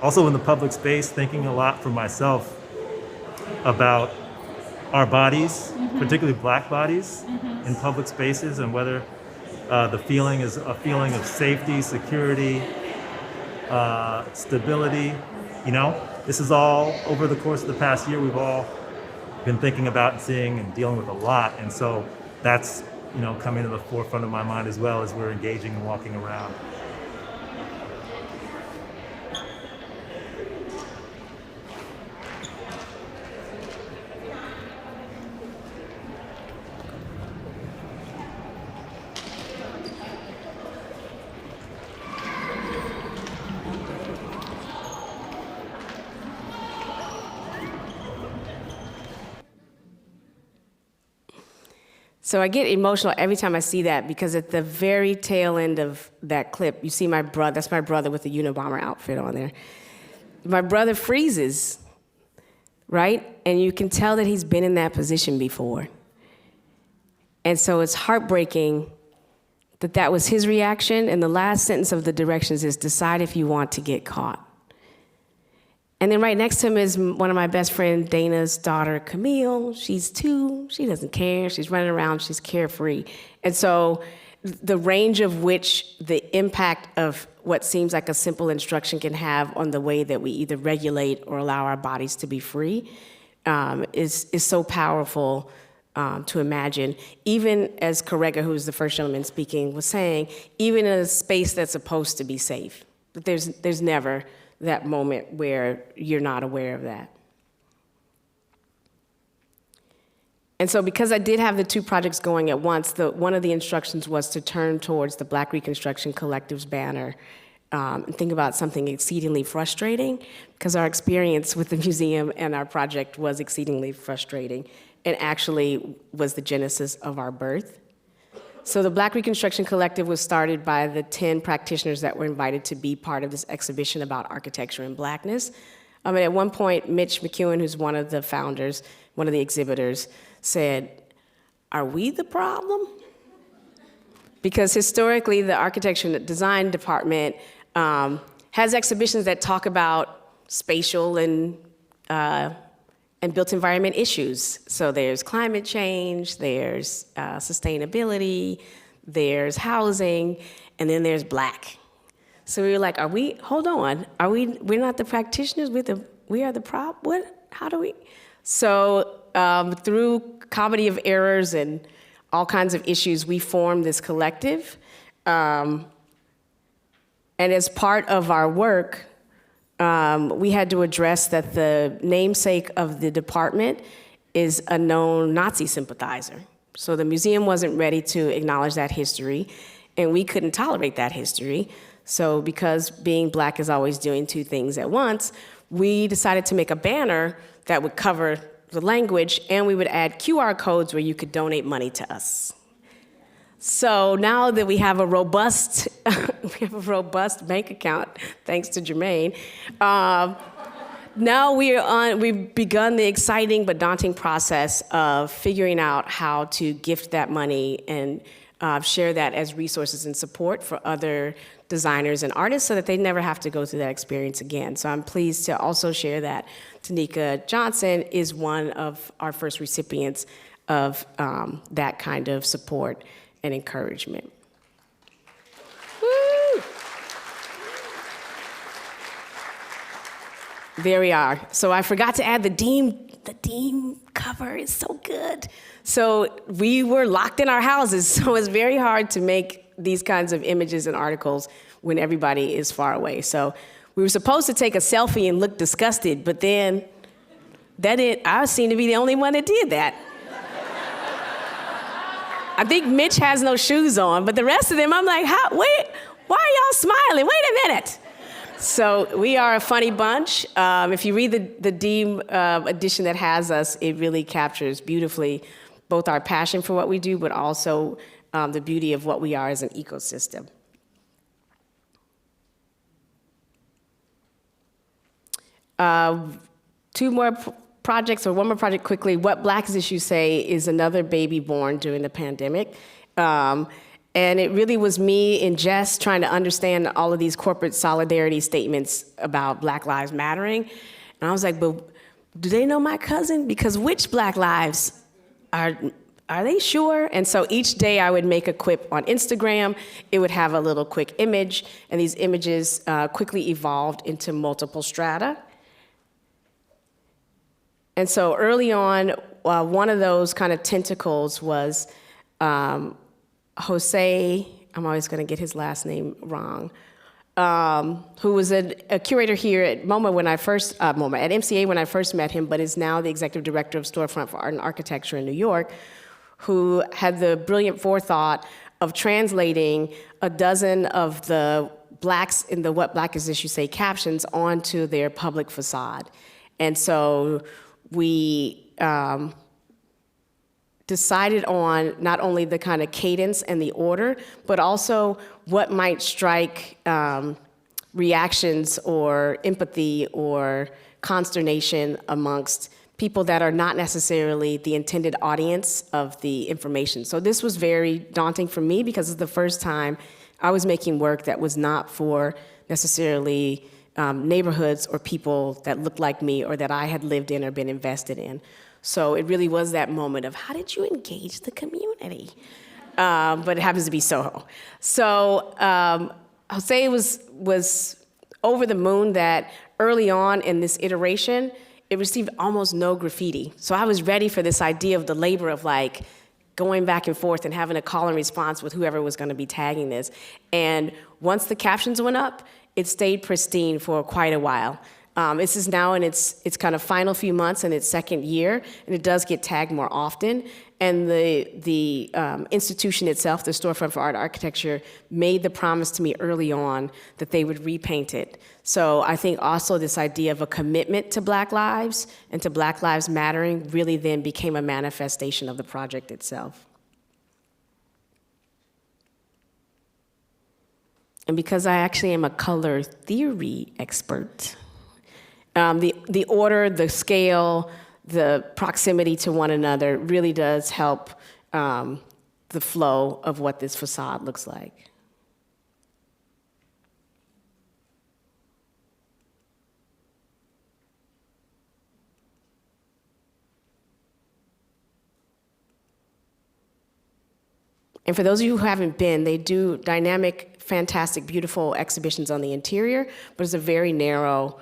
Also in the public space, thinking a lot for myself about our bodies, particularly black bodies in public spaces, and whether the feeling is a feeling of safety, security, stability. You know, this is all over the course of the past year. We've all been thinking about and seeing and dealing with a lot. And so that's coming to the forefront of my mind as well as we're engaging and walking around. So I get emotional every time I see that, because at the very tail end of that clip, you see my brother, that's my brother with the Unabomber outfit on there. My brother freezes, right? And you can tell that he's been in that position before. And so it's heartbreaking that that was his reaction, and the last sentence of the directions is, decide if you want to get caught. And then right next to him is one of my best friend, Dana's daughter, Camille. She's 2, she doesn't care, she's running around, she's carefree. And so the range of which the impact of what seems like a simple instruction can have on the way that we either regulate or allow our bodies to be free is so powerful to imagine. Even as Correga, who's the first gentleman speaking, was saying, even in a space that's supposed to be safe, there's never that moment where you're not aware of that. And so because I did have the 2 projects going at once, one of the instructions was to turn towards the Black Reconstruction Collective's banner and think about something exceedingly frustrating, because our experience with the museum and our project was exceedingly frustrating and actually was the genesis of our birth. So the Black Reconstruction Collective was started by the 10 practitioners that were invited to be part of this exhibition about architecture and Blackness. And at one point, Mitch McEwen, who's one of the founders, one of the exhibitors, said, "Are we the problem?" Because historically, the architecture and design department has exhibitions that talk about spatial and built environment issues. So there's climate change, there's sustainability, there's housing, and then there's Black. So we were like, hold on, we're not the practitioners, we are the problem? What, how do we? So through comedy of errors and all kinds of issues, we formed this collective. And as part of our work, we had to address that the namesake of the department is a known Nazi sympathizer. So the museum wasn't ready to acknowledge that history, and we couldn't tolerate that history. So because being Black is always doing 2 things at once, we decided to make a banner that would cover the language, and we would add QR codes where you could donate money to us. So now that we have a robust, bank account, thanks to Jermaine, now we've begun the exciting but daunting process of figuring out how to gift that money and share that as resources and support for other designers and artists so that they never have to go through that experience again. So I'm pleased to also share that Tanika Johnson is one of our first recipients of that kind of support and encouragement. Woo! There we are. So I forgot to add the Deem cover is so good. So we were locked in our houses, so it's very hard to make these kinds of images and articles when everybody is far away. So we were supposed to take a selfie and look disgusted, but then I seem to be the only one that did that. I think Mitch has no shoes on, but the rest of them, I'm like, why are y'all smiling? Wait a minute. So we are a funny bunch. If you read the Deem edition that has us, it really captures beautifully both our passion for what we do, but also the beauty of what we are as an ecosystem. Two more projects, or one more project quickly. What Black Issues Say is another baby born during the pandemic. And it really was me and Jess trying to understand all of these corporate solidarity statements about Black Lives Mattering. And I was like, but do they know my cousin? Because which Black lives are they sure? And so each day I would make a quip on Instagram. It would have a little quick image, and these images quickly evolved into multiple strata. And so early on, one of those kind of tentacles was Jose, I'm always going to get his last name wrong, who was a curator here at MoMA when I first, MoMA, at MCA when I first met him, but is now the executive director of Storefront for Art and Architecture in New York, who had the brilliant forethought of translating a dozen of the blacks in the What Black Is This You Say captions onto their public facade. And so we decided on not only the kind of cadence and the order, but also what might strike reactions or empathy or consternation amongst people that are not necessarily the intended audience of the information. So this was very daunting for me because it's the first time I was making work that was not for necessarily neighborhoods or people that looked like me or that I had lived in or been invested in. So it really was that moment of how did you engage the community? But it happens to be Soho. So Jose was over the moon that early on in this iteration, it received almost no graffiti. So I was ready for this idea of the labor of like going back and forth and having a call and response with whoever was going to be tagging this. And once the captions went up, it stayed pristine for quite a while. This is now in its kind of final few months in its second year, and it does get tagged more often. And the institution itself, the Storefront for Art and Architecture, made the promise to me early on that they would repaint it. So I think also this idea of a commitment to Black lives and to Black lives mattering really then became a manifestation of the project itself. And because I actually am a color theory expert, the order, the scale, the proximity to one another really does help the flow of what this facade looks like. And for those of you who haven't been, they do dynamic, fantastic, beautiful exhibitions on the interior, but it's a very narrow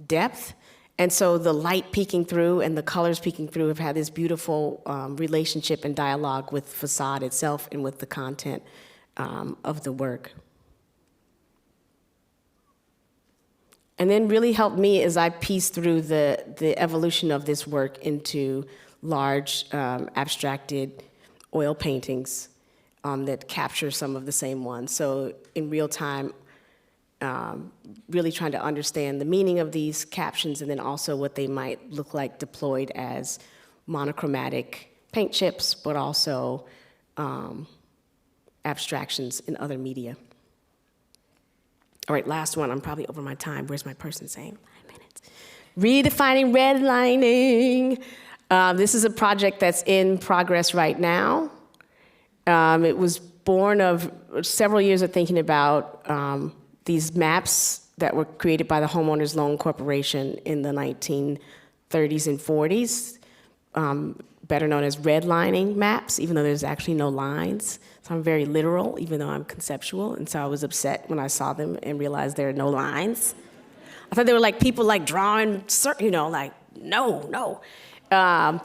depth. And so the light peeking through and the colors peeking through have had this beautiful relationship and dialogue with the facade itself and with the content of the work. And then really helped me as I pieced through the evolution of this work into large abstracted oil paintings that capture some of the same ones. So in real time, really trying to understand the meaning of these captions and then also what they might look like deployed as monochromatic paint chips, but also abstractions in other media. All right, last one, I'm probably over my time. Where's my person saying? 9 minutes. Redefining redlining. This is a project that's in progress right now. It was born of several years of thinking about these maps that were created by the Homeowners Loan Corporation in the 1930s and 40s, better known as redlining maps, even though there's actually no lines. So I'm very literal, even though I'm conceptual, and so I was upset when I saw them and realized there are no lines. I thought they were like people like drawing, you know, like, no. And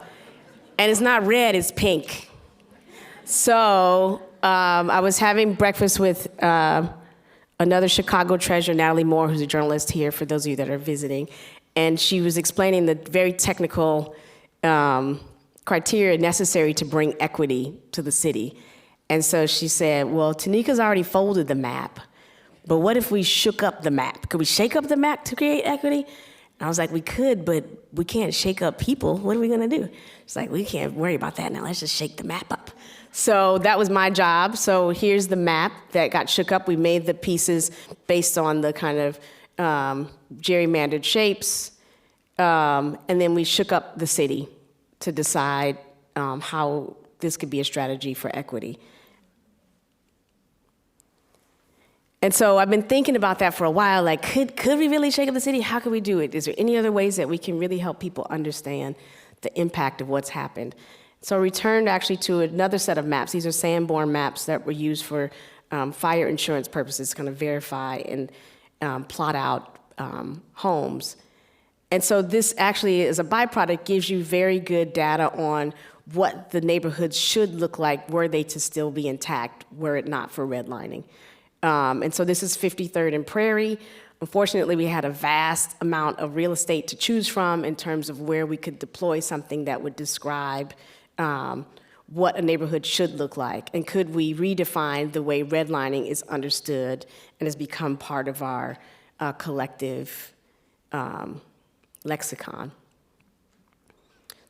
it's not red, it's pink. So I was having breakfast with another Chicago treasure, Natalie Moore, who's a journalist here, for those of you that are visiting, and she was explaining the very technical criteria necessary to bring equity to the city. And so she said, well, Tanika's already folded the map, but what if we shook up the map? Could we shake up the map to create equity? And I was like, we could, but we can't shake up people. What are we gonna do? It's like, we can't worry about that now. Let's just shake the map up. So that was my job. So here's the map that got shook up. We made the pieces based on the kind of gerrymandered shapes. And then we shook up the city to decide how this could be a strategy for equity. And so I've been thinking about that for a while, like, could we really shake up the city? How could we do it? Is there any other ways that we can really help people understand the impact of what's happened? So I returned actually to another set of maps. These are Sanborn maps that were used for fire insurance purposes, kind of verify and plot out homes. And so this actually, as a byproduct, gives you very good data on what the neighborhoods should look like were they to still be intact, were it not for redlining. And so this is 53rd and Prairie. Unfortunately, we had a vast amount of real estate to choose from in terms of where we could deploy something that would describe what a neighborhood should look like. And could we redefine the way redlining is understood and has become part of our collective lexicon.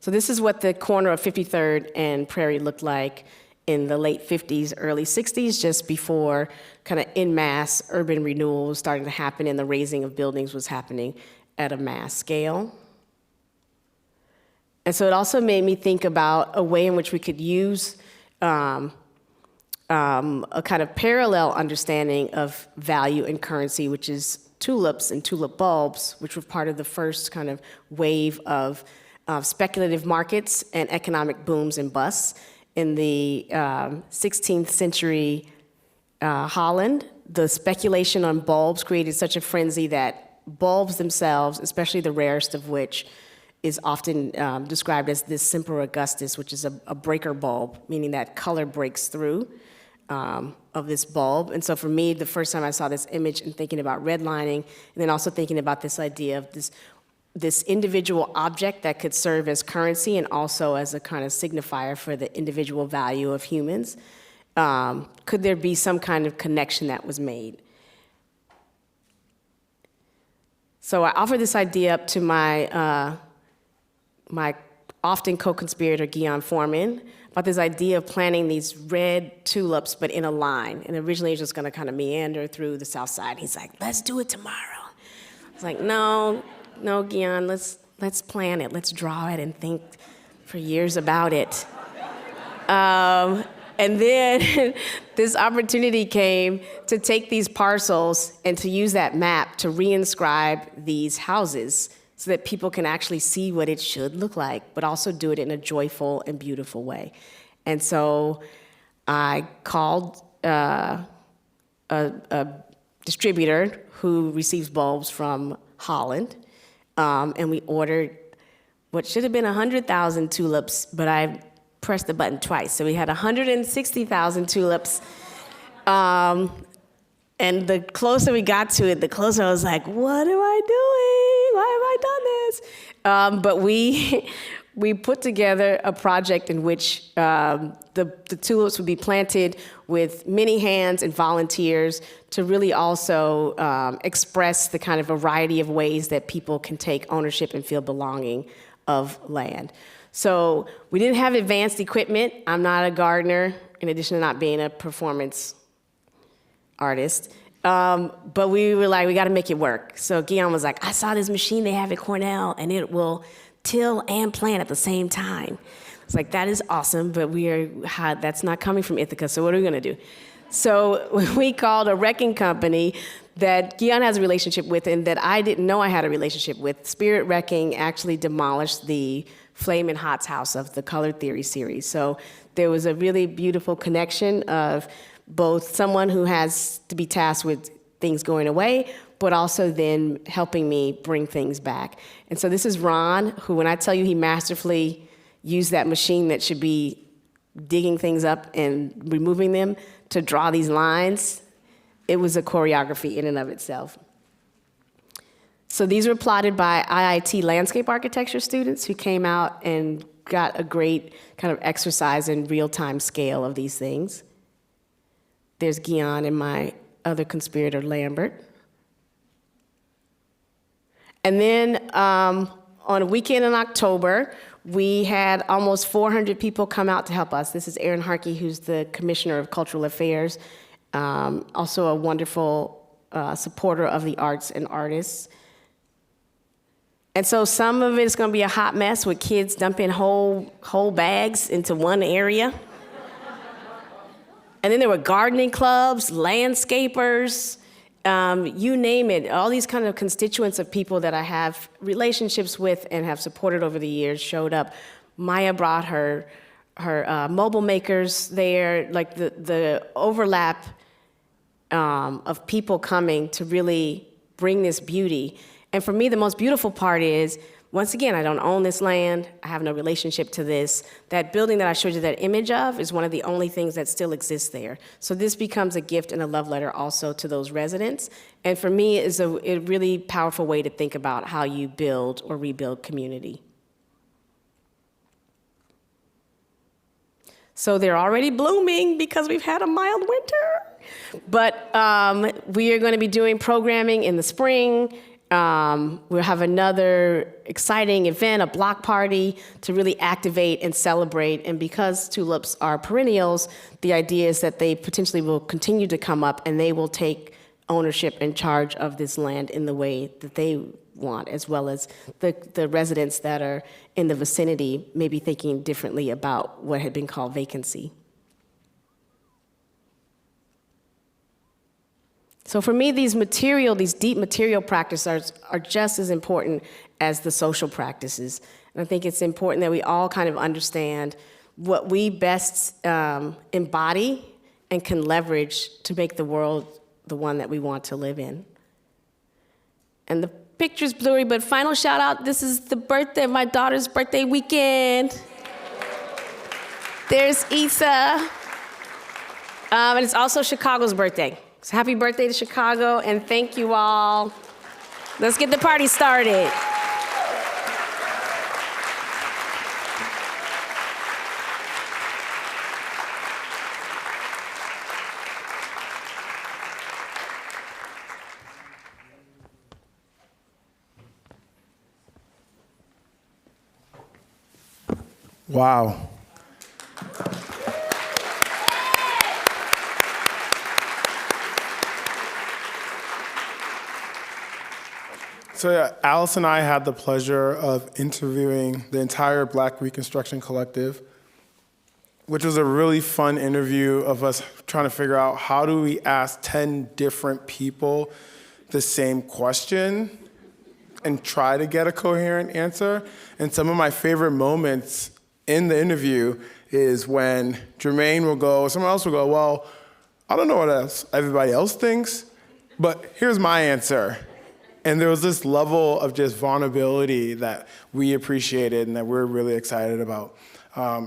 So this is what the corner of 53rd and Prairie looked like in the late 50s, early 60s, just before kind of en masse urban renewal was starting to happen and the raising of buildings was happening at a mass scale. And so it also made me think about a way in which we could use a kind of parallel understanding of value and currency, which is tulips and tulip bulbs, which were part of the first kind of wave of speculative markets and economic booms and busts. In the 16th century Holland, the speculation on bulbs created such a frenzy that bulbs themselves, especially the rarest of which, is often described as this Semper Augustus, which is a breaker bulb, meaning that color breaks through of this bulb. And so for me, the first time I saw this image and thinking about redlining, and then also thinking about this idea of this individual object that could serve as currency and also as a kind of signifier for the individual value of humans, could there be some kind of connection that was made? So I offered this idea up to my often co-conspirator, Guion Foreman, about this idea of planting these red tulips, but in a line. And originally it was just gonna kind of meander through the South Side. He's like, let's do it tomorrow. I was like, no, Guion, let's plan it. Let's draw it and think for years about it. And then this opportunity came to take these parcels and to use that map to reinscribe these houses so that people can actually see what it should look like, but also do it in a joyful and beautiful way. And so I called a distributor who receives bulbs from Holland, and we ordered what should have been 100,000 tulips, but I pressed the button twice. So we had 160,000 tulips. And the closer we got to it, the closer I was like, what am I doing? Why have I done this? But we put together a project in which the tulips would be planted with many hands and volunteers to really also express the kind of variety of ways that people can take ownership and feel belonging of land. So we didn't have advanced equipment. I'm not a gardener, in addition to not being a performance artist. But we were like, we gotta make it work. So Guion was like, I saw this machine they have at Cornell, and it will till and plant at the same time. It's like, that is awesome, but that's not coming from Ithaca, so what are we gonna do? So we called a wrecking company that Guion has a relationship with and that I didn't know I had a relationship with. Spirit Wrecking actually demolished the Flame and Hot's house of the Color Theory series. So there was a really beautiful connection of both someone who has to be tasked with things going away, but also then helping me bring things back. And so this is Ron, who, when I tell you he masterfully used that machine that should be digging things up and removing them to draw these lines, it was a choreography in and of itself. So these were plotted by IIT landscape architecture students who came out and got a great kind of exercise in real-time scale of these things. There's Guion and my other conspirator, Lambert. And then on a weekend in October, we had almost 400 people come out to help us. This is Aaron Harkey, who's the Commissioner of Cultural Affairs, also a wonderful supporter of the arts and artists. And so some of it is going to be a hot mess with kids dumping whole bags into one area. And then there were gardening clubs, landscapers, you name it. All these kind of constituents of people that I have relationships with and have supported over the years showed up. Maya brought her mobile makers there, like the overlap of people coming to really bring this beauty. And for me, the most beautiful part is, once again, I don't own this land. I have no relationship to this. That building that I showed you that image of is one of the only things that still exists there. So this becomes a gift and a love letter also to those residents. And for me, it's a really powerful way to think about how you build or rebuild community. So they're already blooming because we've had a mild winter. But we are going to be doing programming in the spring. We'll have another exciting event, a block party, to really activate and celebrate. And because tulips are perennials, the idea is that they potentially will continue to come up and they will take ownership and charge of this land in the way that they want, as well as the residents that are in the vicinity maybe thinking differently about what had been called vacancy. So for me, these deep material practices are just as important as the social practices. And I think it's important that we all kind of understand what we best embody and can leverage to make the world the one that we want to live in. And the picture's blurry, but final shout out, this is the birthday, my daughter's birthday weekend. There's Issa. And it's also Chicago's birthday. So happy birthday to Chicago, and thank you all. Let's get the party started. Wow. So yeah, Alice and I had the pleasure of interviewing the entire Black Reconstruction Collective, which was a really fun interview of us trying to figure out how do we ask 10 different people the same question and try to get a coherent answer. And some of my favorite moments in the interview is when Jermaine will go, or someone else will go, well, I don't know what else everybody else thinks, but here's my answer. And there was this level of just vulnerability that we appreciated and that we're really excited about.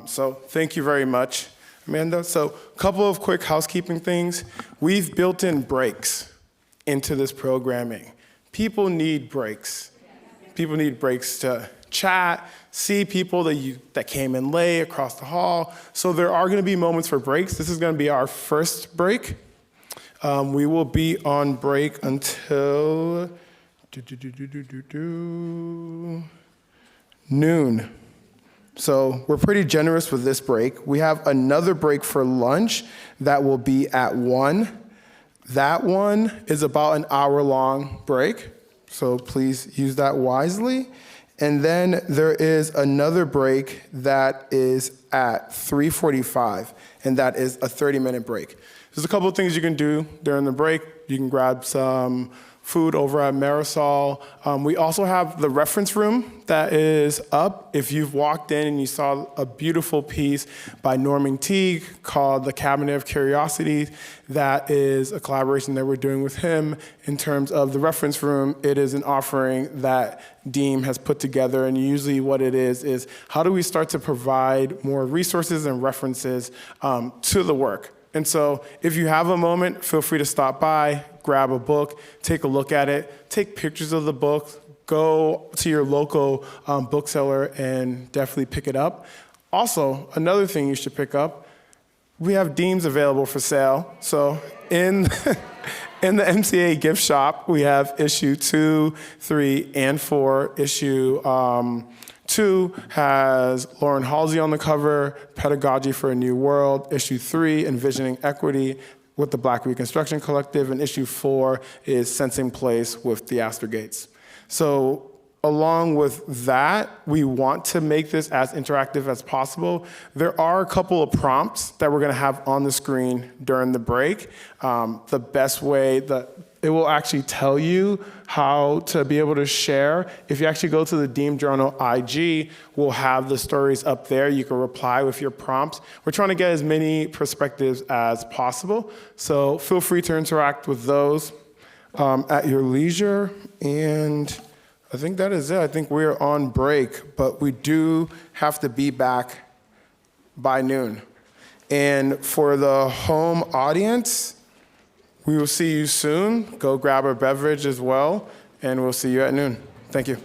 So thank you very much, Amanda. So a couple of quick housekeeping things. We've built in breaks into this programming. People need breaks. People need breaks to chat, see people that came in late across the hall. So there are gonna be moments for breaks. This is gonna be our first break. We will be on break until noon. So we're pretty generous with this break. We have another break for lunch that will be at 1. That one is about an hour-long break, so please use that wisely. And then there is another break that is at 3:45, and that is a 30-minute break. There's a couple of things you can do during the break. You can grab some food over at Marisol. We also have the reference room that is up. If you've walked in and you saw a beautiful piece by Norman Teague called The Cabinet of Curiosities, that is a collaboration that we're doing with him in terms of the reference room. It is an offering that Deem has put together, and usually what it is how do we start to provide more resources and references to the work? And so if you have a moment, feel free to stop by, grab a book, take a look at it, take pictures of the book, go to your local bookseller and definitely pick it up. Also, another thing you should pick up, we have Deems available for sale. So in the MCA gift shop, we have issue 2, 3, and 4. Issue 2 has Lauren Halsey on the cover, Pedagogy for a New World. Issue 3, Envisioning Equity with the Black Reconstruction Collective. And issue 4 is Sensing Place with the Astor Gates. So along with that, we want to make this as interactive as possible. There are a couple of prompts that we're gonna have on the screen during the break. The best way that it will actually tell you how to be able to share. If you actually go to the Deem Journal IG, we'll have the stories up there. You can reply with your prompts. We're trying to get as many perspectives as possible. So feel free to interact with those at your leisure. And I think that is it. I think we're on break, but we do have to be back by noon. And for the home audience, we will see you soon. Go grab a beverage as well, and we'll see you at noon. Thank you.